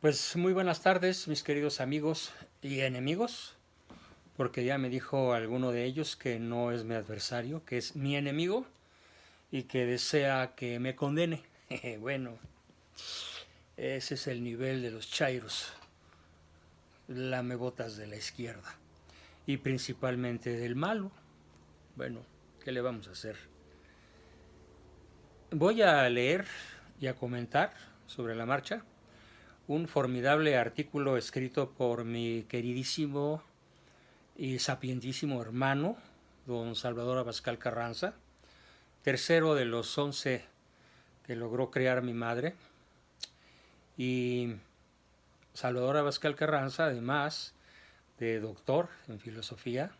Pues muy buenas tardes, mis queridos amigos y enemigos, porque ya me dijo alguno de ellos que no es mi adversario, que es mi enemigo y que desea que me condene. Bueno, ese es el nivel de los chairos, lamebotas de la izquierda y principalmente del malo. Bueno, ¿qué le vamos a hacer? Voy a leer y a comentar sobre la marcha un formidable artículo escrito por mi queridísimo y sapientísimo hermano, don Salvador Abascal Carranza, tercero de los 11 que logró crear mi madre. Y Salvador Abascal Carranza, además de doctor en filosofía,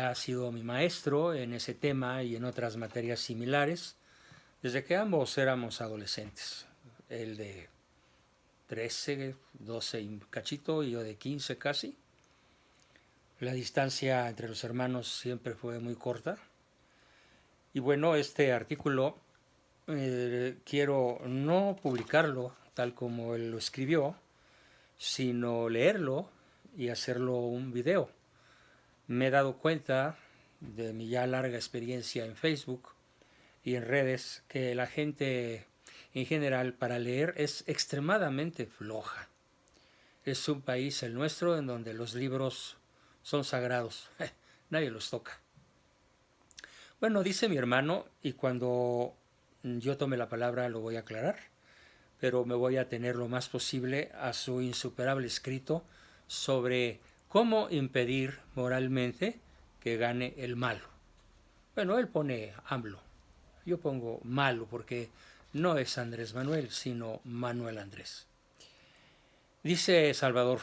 ha sido mi maestro en ese tema y en otras materias similares desde que ambos éramos adolescentes. Él de 13, 12 y cachito y yo de 15 casi. La distancia entre los hermanos siempre fue muy corta. Y bueno, este artículo quiero no publicarlo tal como él lo escribió, sino leerlo y hacerlo un video. Me he dado cuenta de mi ya larga experiencia en Facebook y en redes que la gente en general para leer es extremadamente floja. Es un país, el nuestro, en donde los libros son sagrados. Nadie los toca. Bueno, dice mi hermano, y cuando yo tome la palabra lo voy a aclarar, pero me voy a tener lo más posible a su insuperable escrito sobre cómo impedir moralmente que gane el malo. Bueno, él pone AMLO, yo pongo malo porque no es Andrés Manuel, sino Manuel Andrés. Dice Salvador,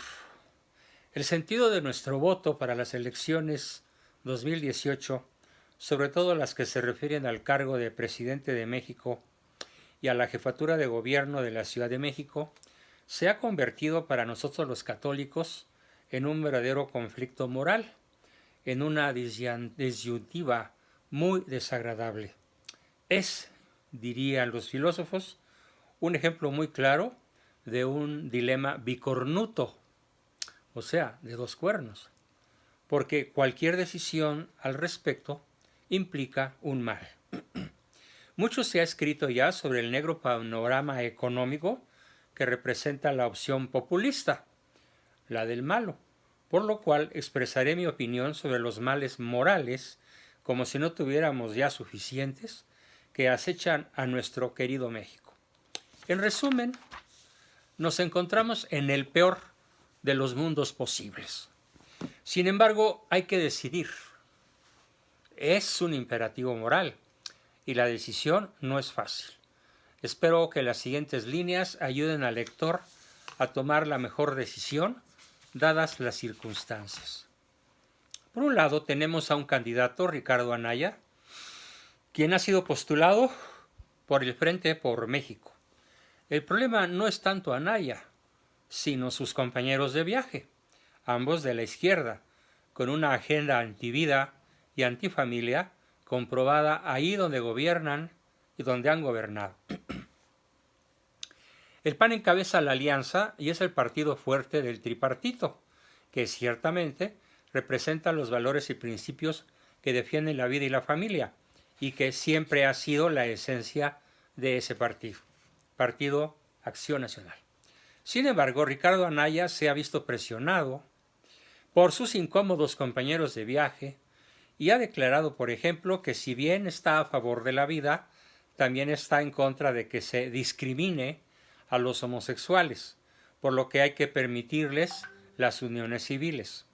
el sentido de nuestro voto para las elecciones 2018, sobre todo las que se refieren al cargo de presidente de México y a la jefatura de gobierno de la Ciudad de México, se ha convertido para nosotros los católicos en un verdadero conflicto moral, en una disyuntiva muy desagradable. Es, dirían los filósofos, un ejemplo muy claro de un dilema bicornuto, o sea, de dos cuernos, porque cualquier decisión al respecto implica un mal. Mucho se ha escrito ya sobre el negro panorama económico que representa la opción populista, la del malo, por lo cual expresaré mi opinión sobre los males morales, como si no tuviéramos ya suficientes, que acechan a nuestro querido México. En resumen, nos encontramos en el peor de los mundos posibles. Sin embargo, hay que decidir. Es un imperativo moral y la decisión no es fácil. Espero que las siguientes líneas ayuden al lector a tomar la mejor decisión dadas las circunstancias. Por un lado tenemos a un candidato, Ricardo Anaya, quien ha sido postulado por el Frente por México. El problema no es tanto Anaya, sino sus compañeros de viaje, ambos de la izquierda, con una agenda antivida y antifamilia comprobada ahí donde gobiernan y donde han gobernado. El PAN encabeza la alianza y es el partido fuerte del tripartito, que ciertamente representa los valores y principios que defienden la vida y la familia, y que siempre ha sido la esencia de ese partido, Partido Acción Nacional. Sin embargo, Ricardo Anaya se ha visto presionado por sus incómodos compañeros de viaje y ha declarado, por ejemplo, que si bien está a favor de la vida, también está en contra de que se discrimine a los homosexuales, por lo que hay que permitirles las uniones civiles.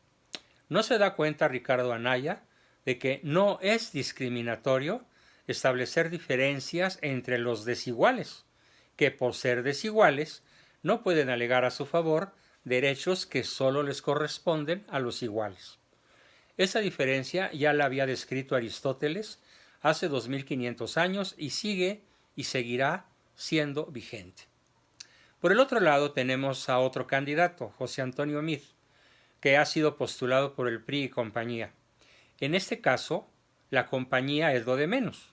¿No se da cuenta Ricardo Anaya de que no es discriminatorio establecer diferencias entre los desiguales, que por ser desiguales no pueden alegar a su favor derechos que solo les corresponden a los iguales? Esa diferencia ya la había descrito Aristóteles hace 2500 años y sigue y seguirá siendo vigente. Por el otro lado tenemos a otro candidato, José Antonio Meade, que ha sido postulado por el PRI y compañía. En este caso, la compañía es lo de menos.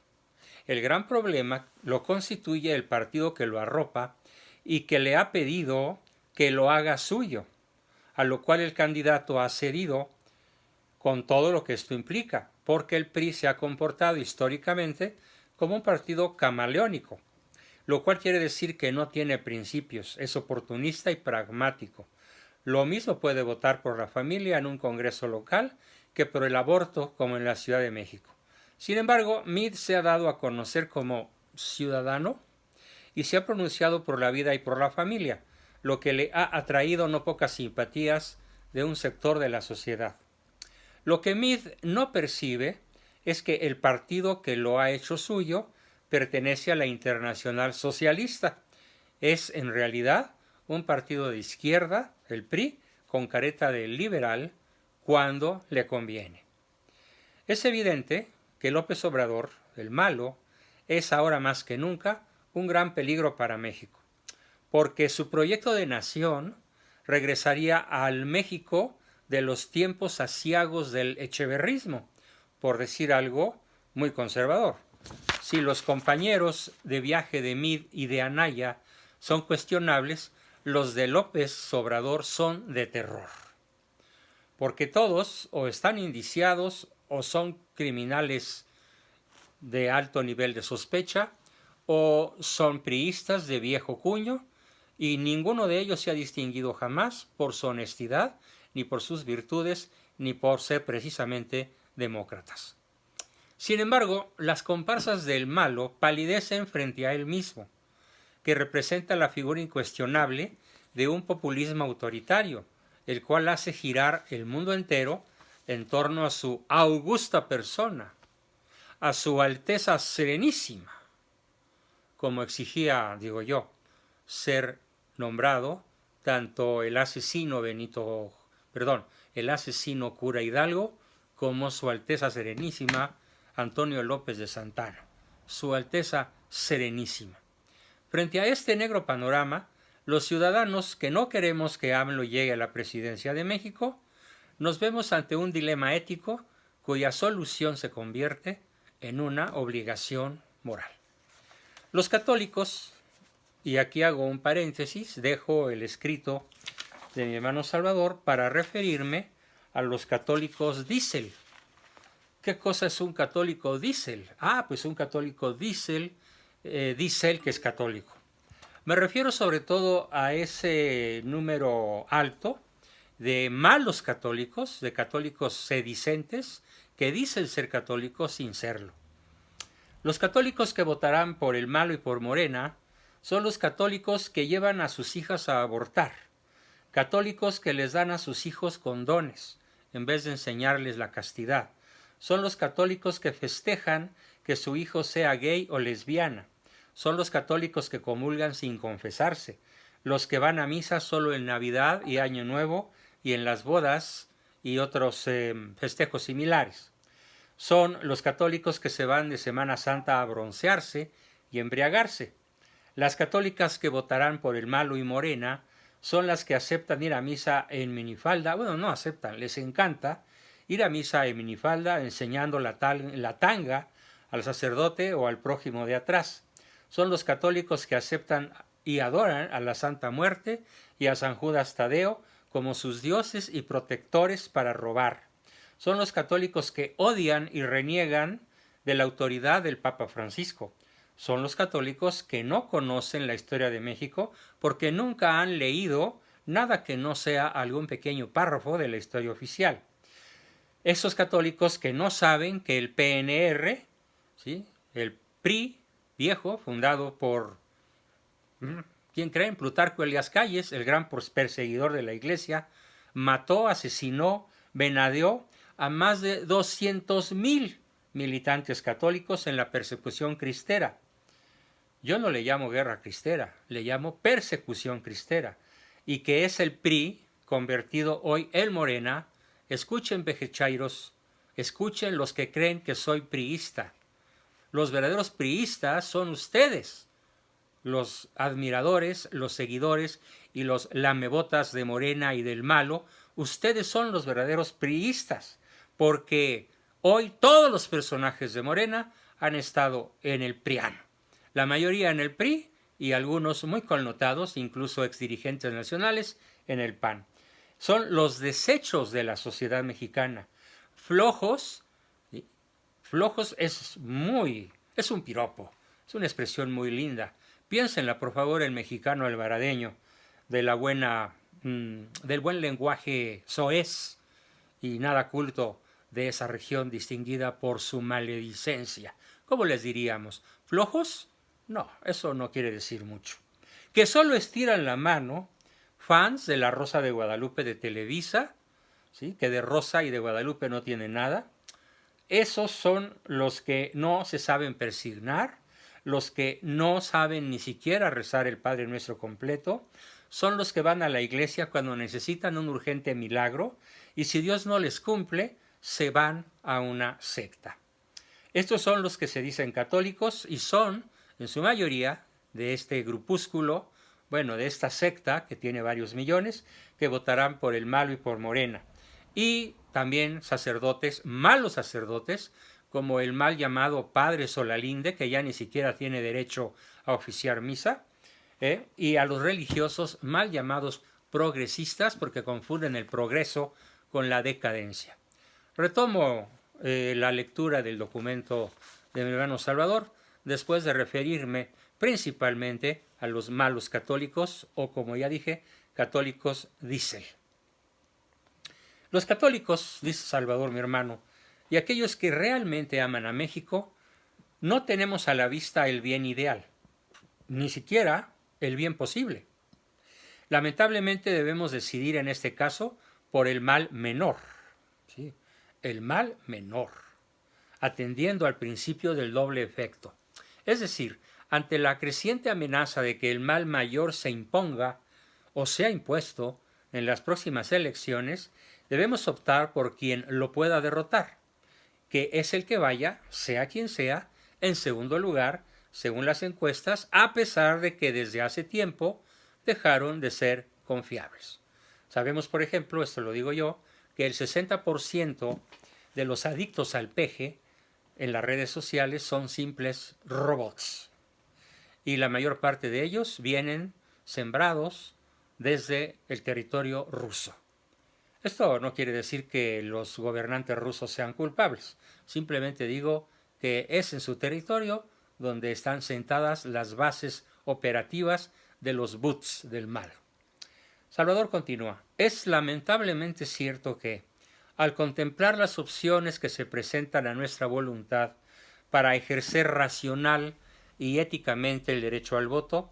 El gran problema lo constituye el partido que lo arropa y que le ha pedido que lo haga suyo, a lo cual el candidato ha cedido con todo lo que esto implica, porque el PRI se ha comportado históricamente como un partido camaleónico, lo cual quiere decir que no tiene principios, es oportunista y pragmático. Lo mismo puede votar por la familia en un congreso local que por el aborto como en la Ciudad de México. Sin embargo, Meade se ha dado a conocer como ciudadano y se ha pronunciado por la vida y por la familia, lo que le ha atraído no pocas simpatías de un sector de la sociedad. Lo que Meade no percibe es que el partido que lo ha hecho suyo pertenece a la Internacional Socialista. Es en realidad un partido de izquierda, el PRI, con careta de liberal cuando le conviene. Es evidente que López Obrador, el malo, es ahora más que nunca un gran peligro para México, porque su proyecto de nación regresaría al México de los tiempos aciagos del echeverrismo, por decir algo muy conservador. Si los compañeros de viaje de Meade y de Anaya son cuestionables, los de López Obrador son de terror, porque todos o están indiciados o son criminales de alto nivel de sospecha o son priistas de viejo cuño, y ninguno de ellos se ha distinguido jamás por su honestidad, ni por sus virtudes, ni por ser precisamente demócratas. Sin embargo, las comparsas del malo palidecen frente a él mismo, que representa la figura incuestionable de un populismo autoritario, el cual hace girar el mundo entero en torno a su augusta persona, a su Alteza Serenísima, como exigía, digo yo, ser nombrado tanto el asesino el asesino cura Hidalgo, como su Alteza Serenísima Antonio López de Santana, su Alteza Serenísima. Frente a este negro panorama, los ciudadanos que no queremos que AMLO llegue a la presidencia de México, nos vemos ante un dilema ético cuya solución se convierte en una obligación moral. Los católicos, y aquí hago un paréntesis, dejo el escrito de mi hermano Salvador para referirme a los católicos diésel. ¿Qué cosa es un católico diésel? Pues un católico diésel que es católico. Me refiero sobre todo a ese número alto de malos católicos, de católicos sedicentes, que dicen ser católicos sin serlo. Los católicos que votarán por el malo y por Morena son los católicos que llevan a sus hijas a abortar, católicos que les dan a sus hijos condones en vez de enseñarles la castidad. Son los católicos que festejan que su hijo sea gay o lesbiana. Son los católicos que comulgan sin confesarse, los que van a misa solo en Navidad y Año Nuevo y en las bodas y otros festejos similares. Son los católicos que se van de Semana Santa a broncearse y embriagarse. Las católicas que votarán por el malo y Morena son las que aceptan ir a misa en minifalda. Bueno, no aceptan, les encanta ir a misa en minifalda enseñando la tanga al sacerdote o al prójimo de atrás. Son los católicos que aceptan y adoran a la Santa Muerte y a San Judas Tadeo como sus dioses y protectores para robar. Son los católicos que odian y reniegan de la autoridad del Papa Francisco. Son los católicos que no conocen la historia de México porque nunca han leído nada que no sea algún pequeño párrafo de la historia oficial. Esos católicos que no saben que el PNR, ¿sí?, el PRI viejo, fundado por, ¿quién creen? Plutarco Elías Calles, el gran perseguidor de la Iglesia, mató, asesinó, venadeó a más de 200,000 militantes católicos en la persecución cristera. Yo no le llamo guerra cristera, le llamo persecución cristera, y que es el PRI convertido hoy en Morena. Escuchen, vejechairos, escuchen los que creen que soy priista. Los verdaderos priistas son ustedes, los admiradores, los seguidores y los lamebotas de Morena y del malo. Ustedes son los verdaderos priistas, porque hoy todos los personajes de Morena han estado en el PRIAN. La mayoría en el PRI y algunos muy connotados, incluso exdirigentes nacionales, en el PAN. Son los desechos de la sociedad mexicana. Flojos, flojos es un piropo, es una expresión muy linda. Piénsenla, por favor, el mexicano alvaradeño, del buen lenguaje soez y nada culto de esa región distinguida por su maledicencia. ¿Cómo les diríamos? ¿Flojos? No, eso no quiere decir mucho. Que solo estiran la mano fans de La Rosa de Guadalupe de Televisa, ¿sí? Que de Rosa y de Guadalupe no tienen nada. Esos son los que no se saben persignar, los que no saben ni siquiera rezar el Padre Nuestro completo, son los que van a la iglesia cuando necesitan un urgente milagro y si Dios no les cumple, se van a una secta. Estos son los que se dicen católicos y son, en su mayoría, de este grupúsculo, bueno, de esta secta que tiene varios millones, que votarán por el malo y por Morena. Y también sacerdotes, malos sacerdotes, como el mal llamado Padre Solalinde, que ya ni siquiera tiene derecho a oficiar misa, y a los religiosos mal llamados progresistas, porque confunden el progreso con la decadencia. Retomo la lectura del documento de mi hermano Salvador, después de referirme principalmente a los malos católicos, o como ya dije, católicos diésel. Los católicos, dice Salvador mi hermano, y aquellos que realmente aman a México, no tenemos a la vista el bien ideal, ni siquiera el bien posible. Lamentablemente debemos decidir en este caso por el mal menor, ¿sí? El mal menor, atendiendo al principio del doble efecto. Es decir, ante la creciente amenaza de que el mal mayor se imponga o sea impuesto en las próximas elecciones, debemos optar por quien lo pueda derrotar, que es el que vaya, sea quien sea, en segundo lugar, según las encuestas, a pesar de que desde hace tiempo dejaron de ser confiables. Sabemos, por ejemplo, esto lo digo yo, que el 60% de los adictos al peje en las redes sociales son simples robots. Y la mayor parte de ellos vienen sembrados desde el territorio ruso. Esto no quiere decir que los gobernantes rusos sean culpables. Simplemente digo que es en su territorio donde están sentadas las bases operativas de los boots del mal. Salvador continúa. Es lamentablemente cierto que, al contemplar las opciones que se presentan a nuestra voluntad para ejercer racional y éticamente el derecho al voto,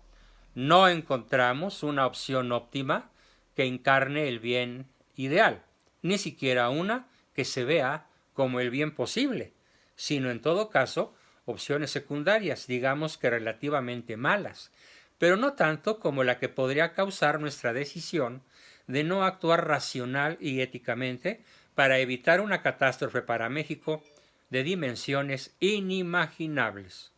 no encontramos una opción óptima que encarne el bien ideal, ni siquiera una que se vea como el bien posible, sino en todo caso opciones secundarias, digamos que relativamente malas, pero no tanto como la que podría causar nuestra decisión de no actuar racional y éticamente para evitar una catástrofe para México de dimensiones inimaginables.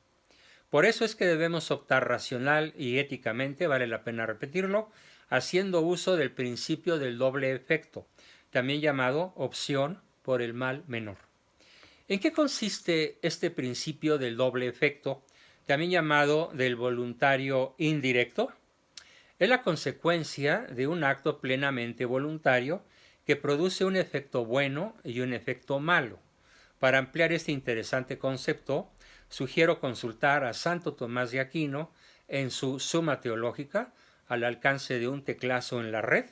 Por eso es que debemos optar racional y éticamente, vale la pena repetirlo, haciendo uso del principio del doble efecto, también llamado opción por el mal menor. ¿En qué consiste este principio del doble efecto, también llamado del voluntario indirecto? Es la consecuencia de un acto plenamente voluntario que produce un efecto bueno y un efecto malo. Para ampliar este interesante concepto, sugiero consultar a Santo Tomás de Aquino en su Suma Teológica, al alcance de un teclazo en la red.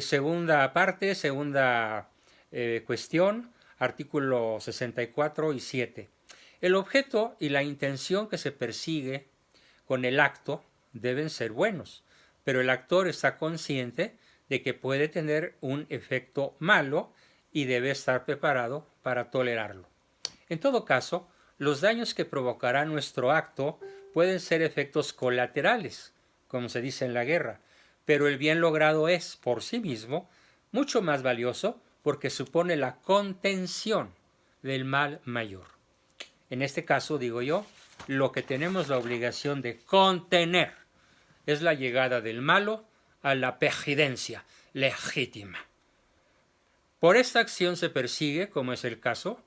Segunda parte, segunda cuestión, artículo 64 y 7. El objeto y la intención que se persigue con el acto deben ser buenos, pero el actor está consciente de que puede tener un efecto malo y debe estar preparado para tolerarlo. En todo caso, los daños que provocará nuestro acto pueden ser efectos colaterales, como se dice en la guerra, pero el bien logrado es, por sí mismo, mucho más valioso porque supone la contención del mal mayor. En este caso, digo yo, lo que tenemos la obligación de contener es la llegada del malo a la pejidencia legítima. Por esta acción se persigue, como es el caso,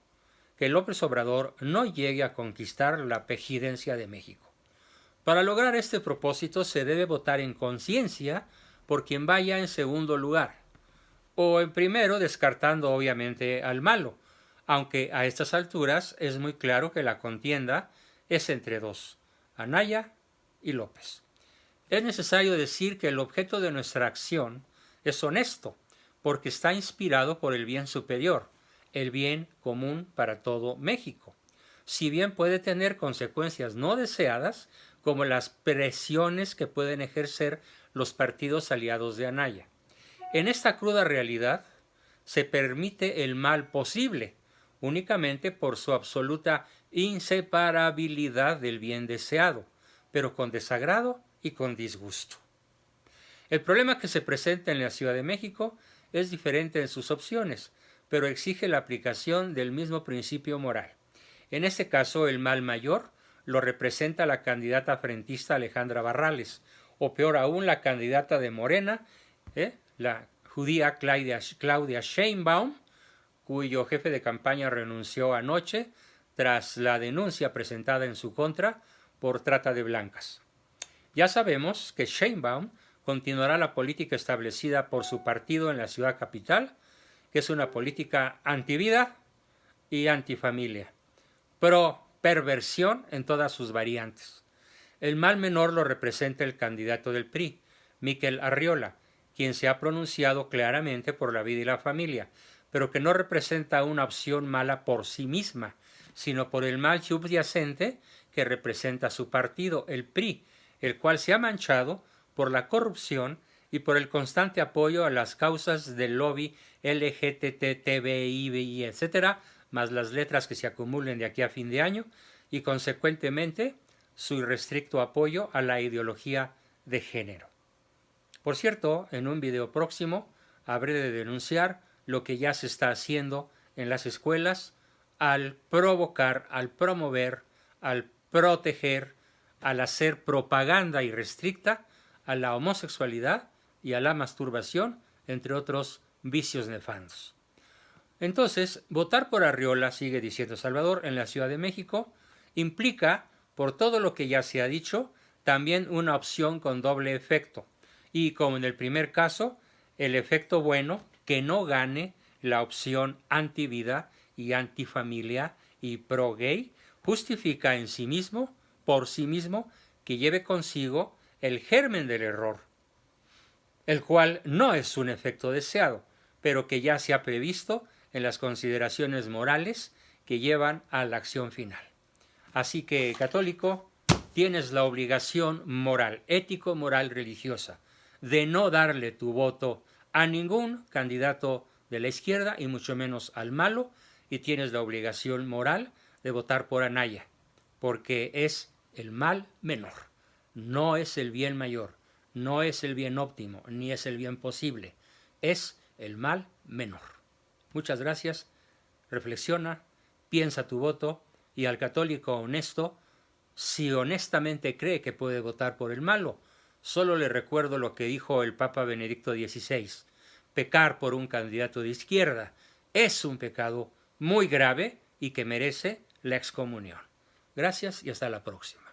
que López Obrador no llegue a conquistar la pejidencia de México. Para lograr este propósito se debe votar en conciencia por quien vaya en segundo lugar, o en primero descartando obviamente al malo, aunque a estas alturas es muy claro que la contienda es entre dos, Anaya y López. Es necesario decir que el objeto de nuestra acción es honesto, porque está inspirado por el bien superior, el bien común para todo México, si bien puede tener consecuencias no deseadas, como las presiones que pueden ejercer los partidos aliados de Anaya. En esta cruda realidad se permite el mal posible, únicamente por su absoluta inseparabilidad del bien deseado, pero con desagrado y con disgusto. El problema que se presenta en la Ciudad de México es diferente en sus opciones, pero exige la aplicación del mismo principio moral. En este caso, el mal mayor lo representa la candidata frentista Alejandra Barrales, o peor aún, la candidata de Morena, la judía Claudia Sheinbaum, cuyo jefe de campaña renunció anoche tras la denuncia presentada en su contra por trata de blancas. Ya sabemos que Sheinbaum continuará la política establecida por su partido en la ciudad capital, que es una política antivida y antifamilia, pro perversión en todas sus variantes. El mal menor lo representa el candidato del PRI, Miquel Arriola, quien se ha pronunciado claramente por la vida y la familia, pero que no representa una opción mala por sí misma, sino por el mal subyacente que representa su partido, el PRI, el cual se ha manchado por la corrupción y por el constante apoyo a las causas del lobby LGTBI, etc., más las letras que se acumulen de aquí a fin de año, y consecuentemente su irrestricto apoyo a la ideología de género. Por cierto, en un video próximo habré de denunciar lo que ya se está haciendo en las escuelas al provocar, al promover, al proteger, al hacer propaganda irrestricta a la homosexualidad y a la masturbación, entre otros vicios nefandos. Entonces, votar por Arriola, sigue diciendo Salvador, en la Ciudad de México, implica, por todo lo que ya se ha dicho, también una opción con doble efecto. Y como en el primer caso, el efecto bueno, que no gane la opción antivida y antifamilia y pro-gay, justifica en sí mismo, por sí mismo, que lleve consigo el germen del error, el cual no es un efecto deseado, pero que ya se ha previsto en las consideraciones morales que llevan a la acción final. Así que, católico, tienes la obligación moral, ético-moral religiosa, de no darle tu voto a ningún candidato de la izquierda y mucho menos al malo, y tienes la obligación moral de votar por Anaya, porque es el mal menor, no es el bien mayor, no es el bien óptimo, ni es el bien posible, es el mal menor. Muchas gracias, reflexiona, piensa tu voto, y al católico honesto, si honestamente cree que puede votar por el malo, solo le recuerdo lo que dijo el Papa Benedicto XVI. Pecar por un candidato de izquierda es un pecado muy grave y que merece la excomunión. Gracias y hasta la próxima.